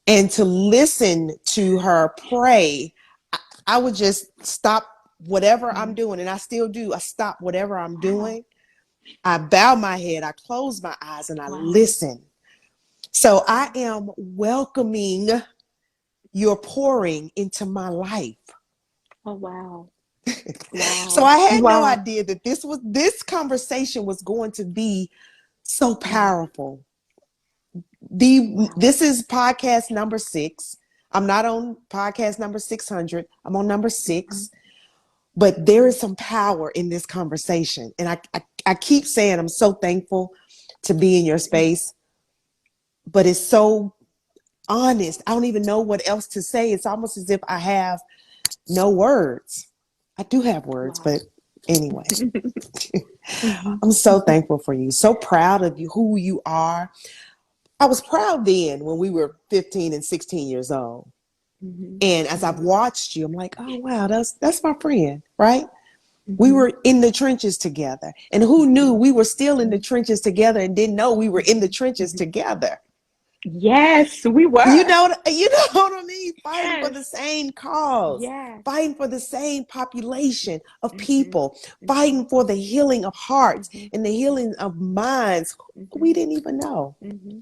And to listen to her pray, I would just stop whatever I'm doing, and I still do. I stop whatever I'm Wow. doing. I bow my head, I close my eyes, and I Wow. listen. So I am welcoming your pouring into my life. Oh, wow. So Wow. I had no Wow. idea that this conversation was going to be so Wow. powerful. Wow. This is podcast number 6. I'm not on podcast number 600. I'm on number 6. But there is some power in this conversation. And I keep saying I'm so thankful to be in your space, but it's so honest. I don't even know what else to say. It's almost as if I have no words. I do have words, Wow. but anyway, I'm so thankful for you. So proud of you, who you are. I was proud then when we were 15 and 16 years old. And as I've watched you, I'm like, oh wow, that's my friend, right? We were in the trenches together. And who knew we were still in the trenches together and didn't know we were in the trenches together? Yes, we You were. know, you know what I mean? Fighting for Yes. the same cause, Yes. fighting for the same population of Mm-hmm. people, Mm-hmm. fighting for the healing of hearts Mm-hmm. and the healing of minds. Mm-hmm. We didn't even know. Mm-hmm.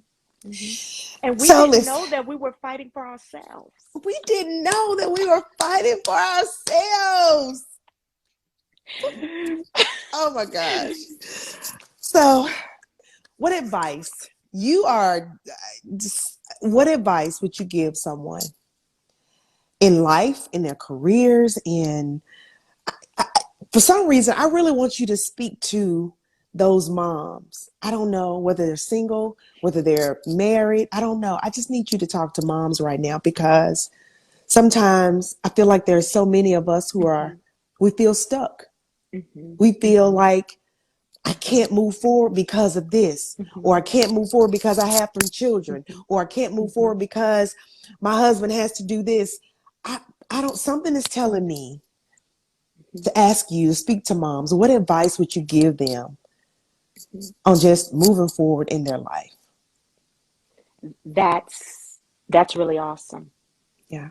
Mm-hmm. And we So didn't listen, know that we were fighting for ourselves. we didn't know that we were fighting for ourselves. Oh my gosh. So, what advice you are what advice would you give someone in life, in their careers, in for some reason, I really want you to speak to those moms. I don't know whether they're single, whether they're married. I don't know. I just need you to talk to moms right now because sometimes I feel like there's so many of us Mm-hmm. we feel stuck. Mm-hmm. We feel Mm-hmm. like I can't move forward because of this, or Mm-hmm. I can't move forward because I have 3 children, Mm-hmm. or I can't move Mm-hmm. forward because my husband has to do this. I, I don't, something is telling me to ask you, speak to moms, what advice would you give them on just moving forward in their life? That's really awesome. Yeah.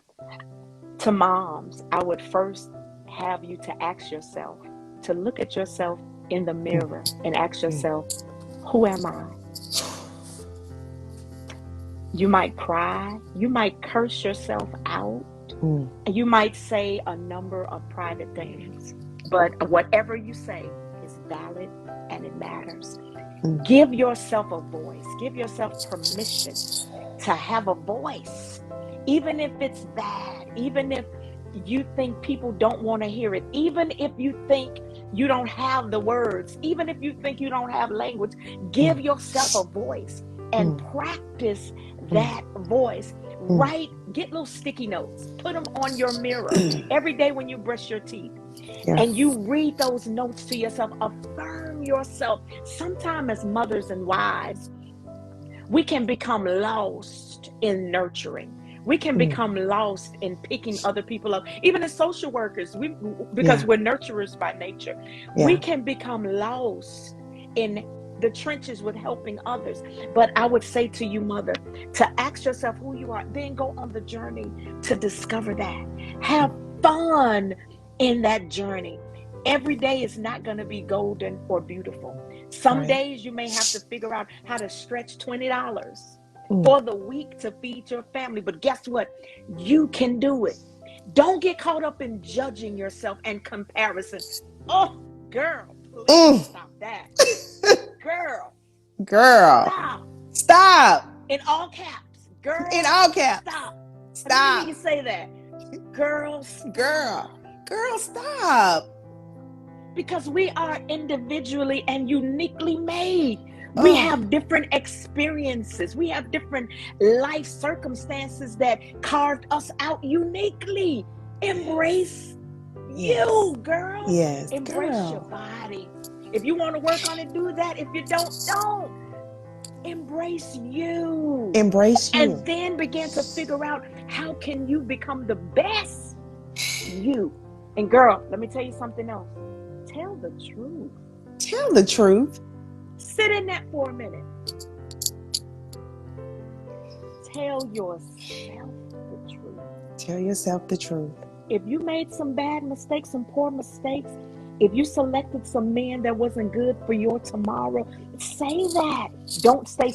To moms, I would first have you to ask yourself, to look at yourself in the mirror and ask Mm. yourself, who am I? You might cry, you might curse yourself out, Mm. and you might say a number of private things. But whatever you say is valid and it matters. Mm. Give yourself a voice, give yourself permission to have a voice, even if it's bad, even if you think people don't want to hear it, even if you think you don't have the words, even if you think you don't have language. Give Mm. yourself a voice and Mm. practice Mm. that voice. Mm. Write, get little sticky notes, put them on your mirror every day when you brush your teeth, Yeah. and you read those notes to yourself. Affirm yourself. Sometimes, as mothers and wives, we can become lost in nurturing. We can Mm. become lost in picking other people up. Even as social workers, because Yeah. we're nurturers by nature, we Yeah. can become lost in the trenches with helping others. But I would say to you, mother, to ask yourself who you are, then go on the journey to discover that. Have fun in that journey. Every day is not going to be golden or beautiful. Some Right. days you may have to figure out how to stretch $20 Mm. for the week to feed your family. But guess what? You can do it. Don't get caught up in judging yourself and comparison. Oh, girl, please Mm. stop that. Girl, Girl. stop. Stop. In all caps. In Girl, all caps. stop. Let me hear Stop. you say that. Girl, Girl. stop. Girl, stop. Because we are individually and uniquely made. We Oh, have different experiences. We have different life circumstances that carved us out uniquely. Embrace yes. you, girl. Yes. Embrace your Girl. body. If you want to work on it, do that. If you don't, don't. Embrace you. Embrace And you. then begin to figure out how can you become the best you. And girl, let me tell you something else. Tell the truth. Tell the truth. Sit in that for a minute. Tell yourself the truth. Tell yourself the truth. If you made some bad mistakes, some poor mistakes, if you selected some man that wasn't good for your tomorrow, say that. Don't stay.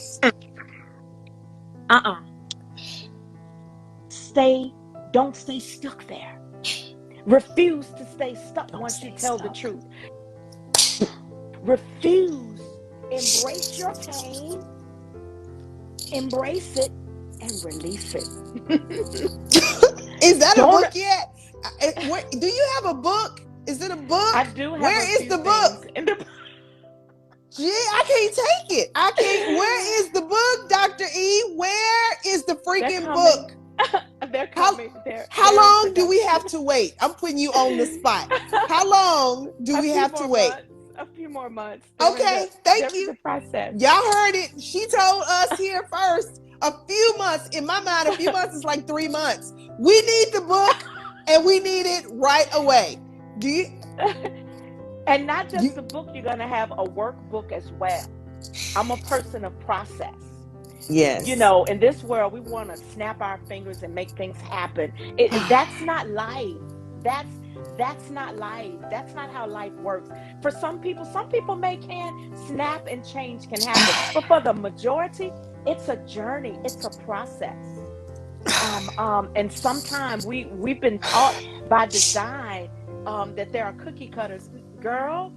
Uh-uh. Don't stay stuck there. Refuse to stay stuck Don't once you stay tell the stuck. truth. Refuse. Embrace your pain. Embrace it and release it. Is that a Don't. book yet? Do you have a book? Is it a book? I do have a Where is few the things book? in the. Gee, I can't take it. I can't. Where is the book, Dr. E? Where is the They're freaking coming. book? They're How coming. how They're in long do we have production. to wait? I'm putting you on the spot. How long do A we few have to more wait? months. A few more months. Okay, They're thank in you. the process. Y'all heard it. She told us here first. A few months. In my mind, a few months is like 3 months. We need the book and we need it right away. Do you And not you just the book, you're going to have a workbook as well. I'm a person of process. Yes. In this world, we want to snap our fingers and make things happen. That's not life. That's not life. That's not how life works. For some people can snap and change can happen. But for the majority, it's a journey. It's a process. And sometimes we've been taught by design that there are cookie cutters. Girl,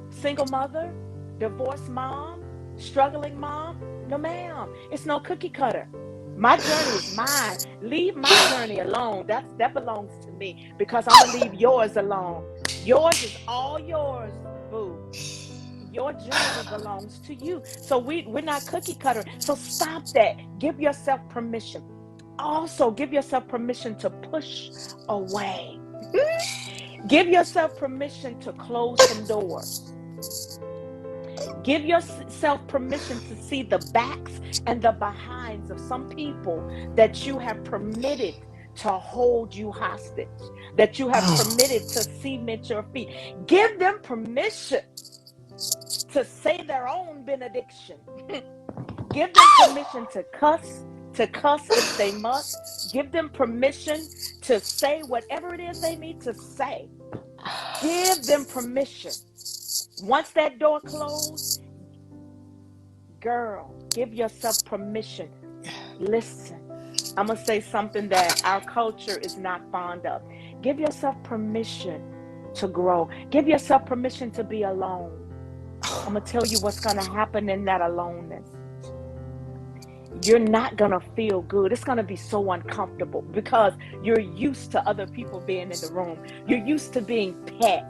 single mother, divorced mom, struggling mom. No, ma'am. It's no cookie cutter. My journey is mine. Leave my journey alone. That belongs to me because I'm gonna leave yours alone. Yours is all yours, boo. Your journey belongs to you. So we're not cookie cutter. So stop that. Give yourself permission. Also, give yourself permission to push away. Give yourself permission to close some doors. Give yourself permission to see the backs and the behinds of some people that you have permitted to hold you hostage. that you have permitted to cement your feet. Give them permission to say their own benediction. Give them permission to cuss if they must. Give them permission to say whatever it is they need to say. Give them permission. Once that door closed, girl, give yourself permission. Listen, I'm going to say something that our culture is not fond of. Give yourself permission to grow. Give yourself permission to be alone. I'm going to tell you what's going to happen in that aloneness. You're not going to feel good. It's going to be so uncomfortable because you're used to other people being in the room. You're used to being petty.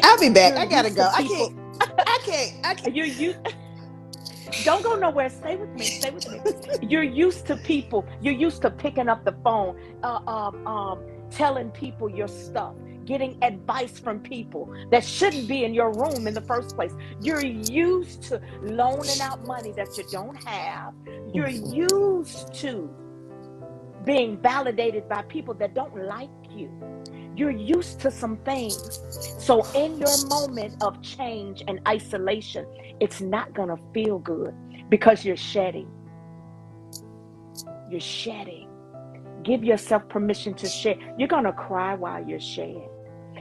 I'll be back. You're I gotta go. people, I can't. You're used. Don't go nowhere. Stay with me. Stay with me. You're used to people. You're used to picking up the phone, telling people your stuff, getting advice from people that shouldn't be in your room in the first place. You're used to loaning out money that you don't have. You're used to being validated by people that don't like you. You're used to some things. So in your moment of change and isolation, it's not going to feel good because you're shedding. You're shedding. Give yourself permission to shed. You're going to cry while you're shedding.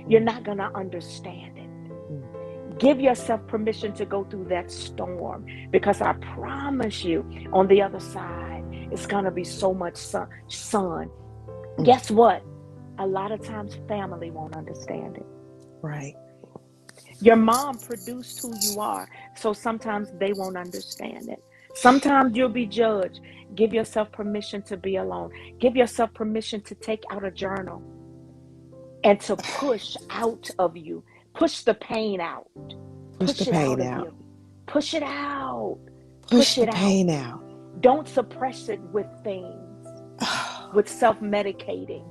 You're not going to understand it. Give yourself permission to go through that storm because I promise you on the other side, it's going to be so much sun. Guess what? A lot of times family won't understand it. Right. Your mom produced who you are, so sometimes they won't understand it. Sometimes you'll be judged. Give yourself permission to be alone. Give yourself permission to take out a journal and to push out of you. Push the pain out. Push the pain out. You. Push it out. Push the pain out. Don't suppress it with things, with self-medicating.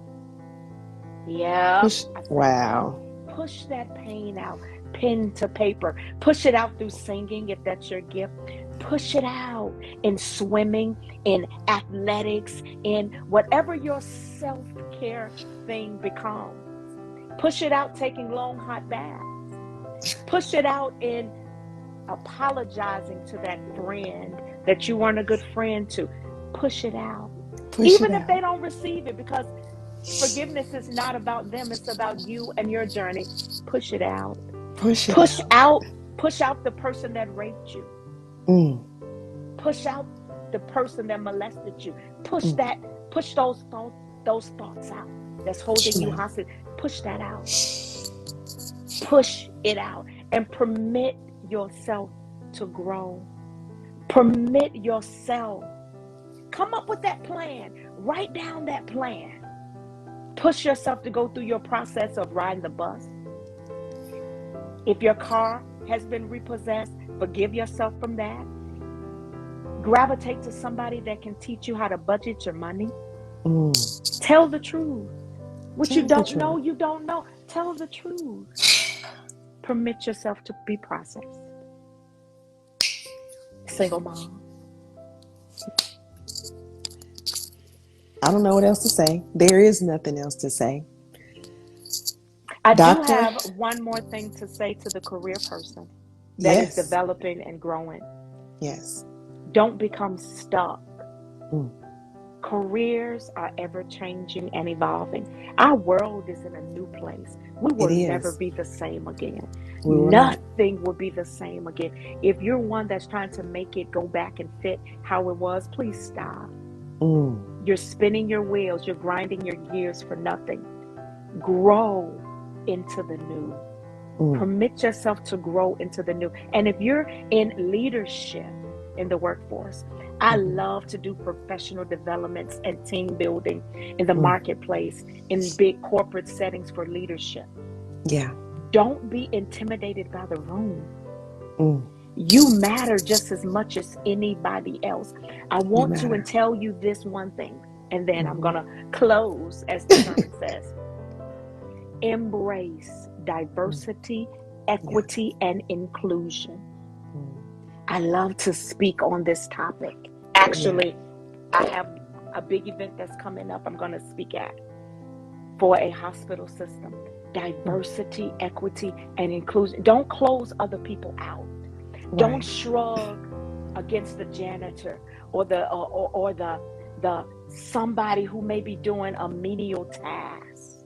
Yeah. Wow. Push that pain out. Pen to paper. Push it out through singing if that's your gift. Push it out in swimming, in athletics, in whatever your self-care thing becomes. Push it out taking long hot baths. Push it out in apologizing to that friend that you weren't a good friend to. Push it out. Even if they don't receive it, because forgiveness is not about them, it's about you and your journey. Push it out. Push out the person that raped you. Push out the person that molested you. Push those thoughts out that's holding you hostage. Push that out. Push it out and permit yourself to grow. Permit yourself. Come up with that plan. Write down that plan. Push yourself to go through your process of riding the bus. If your car has been repossessed, forgive yourself from that. Gravitate to somebody that can teach you how to budget your money. Tell the truth. What you don't know, you don't know. Tell the truth. Permit yourself to be processed. Single mom. I don't know what else to say. There is nothing else to say. I do have one more thing to say to the career person that is developing and growing. Yes. Don't become stuck. Careers are ever changing and evolving. Our world is in a new place. We will never be the same again. Nothing will be the same again. If you're one that's trying to make it go back and fit how it was, please stop. You're spinning your wheels. You're grinding your gears for nothing. Grow into the new. Permit yourself to grow into the new. And if you're in leadership in the workforce, I love to do professional developments and team building in the marketplace, in big corporate settings for leadership. Yeah. Don't be intimidated by the room. You matter just as much as anybody else. I want to tell you this one thing, and then I'm going to close, as the sermon says. Embrace diversity, equity, and inclusion. I love to speak on this topic. Actually, I have a big event that's coming up I'm going to speak at. for a hospital system. Diversity, equity, and inclusion. Don't close other people out. Don't Right. shrug against the janitor or the somebody who may be doing a menial task.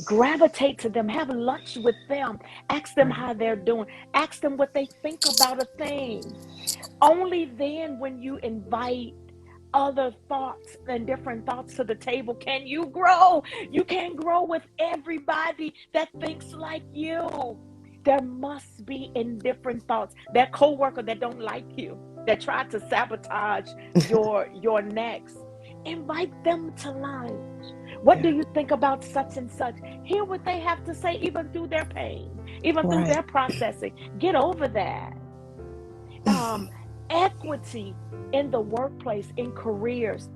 Gravitate to them, have lunch with them, ask them Right. how they're doing, ask them what they think about a thing. Only then, when you invite other thoughts and different thoughts to the table, can you grow. You can't grow with everybody that thinks like you. There must be indifferent thoughts. That coworker that don't like you, that tried to sabotage your next, invite them to lunch. What do Yeah. you think about such and such? Hear what they have to say, even through their pain, even through Right. their processing. Get over that. um, Equity in the workplace, in careers,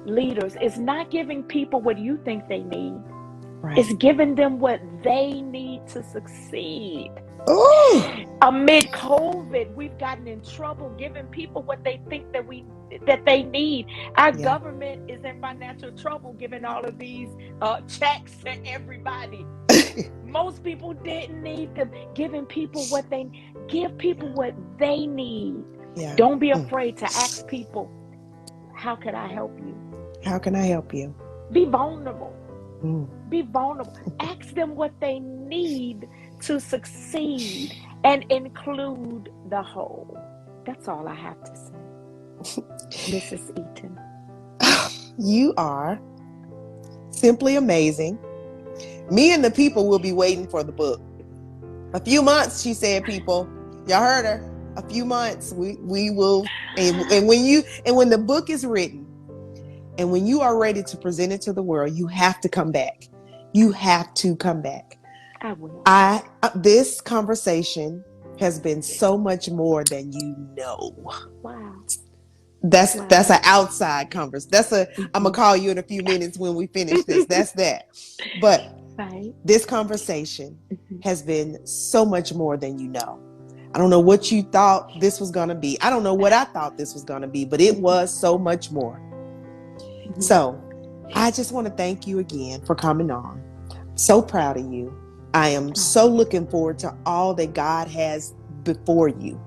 leaders, is not giving people what you think they need. Right. It's giving them what they need to succeed. Oh. Amid COVID, we've gotten in trouble giving people what they think that they need. Our Yeah. government is in financial trouble giving all of these checks to everybody. Most people didn't need them. Giving people what they give people what they need. Yeah. Don't be afraid to ask people, how can I help you? How can I help you? Be vulnerable. Mm. Be vulnerable. Ask them what they need to succeed and include the whole. That's all I have to say. Mrs. Eaton. You are simply amazing. Me and the people will be waiting for the book. A few months, she said, people. Y'all heard her. A few months. We will, and when the book is written and when you are ready to present it to the world, you have to come back. You have to come back. I will. This conversation has been so much more than you know. Wow. That's Wow. an outside conversation. I'm gonna call you in a few minutes when we finish this. That's that. But Right. this conversation has been so much more than you know. I don't know what you thought this was gonna be. I don't know what I thought this was gonna be, but it was so much more. So I just want to thank you again for coming on. So proud of you. I am so looking forward to all that God has before you,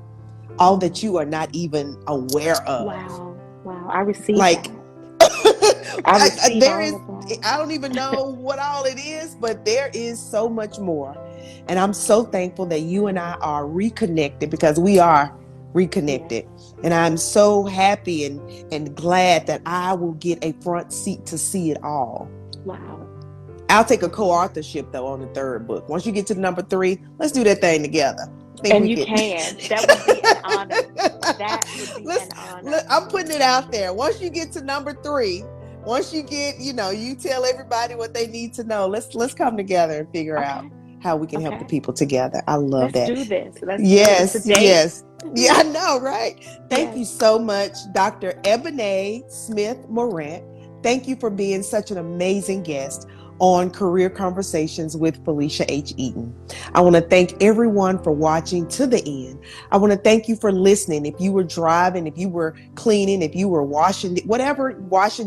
all that you are not even aware of. Wow. Wow. I receive Like, that. I receive there all is, of that. I don't even know what all it is, but there is so much more. And I'm so thankful that you and I are reconnected, because we are reconnected. Yes. And I'm so happy and glad that I will get a front seat to see it all. Wow. I'll take a co-authorship though on the third book. Once you get to number 3, let's do that thing together. I think And we you could. can. That would be an honor. That would be an honor. I'm putting it out there. Once you get to number 3, once you get, you tell everybody what they need to know. Let's come together and figure out Okay. how we can help the Okay. people together. I love Let's that. do this. Let's do it. It's a Yes, date. yes. Yeah, I know, right? Thank Yes. you so much, Dr. Ebone Smith Morant. Thank you for being such an amazing guest on Career Conversations with Felicia H. Eaton. I want to thank everyone for watching to the end. I want to thank you for listening. If you were driving, if you were cleaning, if you were washing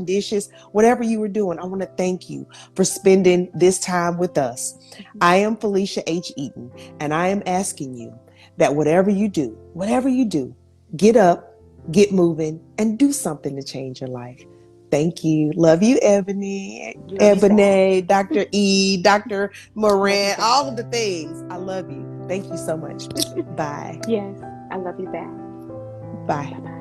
dishes, whatever you were doing, I want to thank you for spending this time with us. I am Felicia H. Eaton, and I am asking you that whatever you do, get up, get moving, and do something to change your life. Thank you. Love you, Ebony, Love you back. Dr. E, Dr. Love you Morant, back. all of the things. I love you. Thank you so much. Bye. Yes. I love you back. Bye. Bye-bye.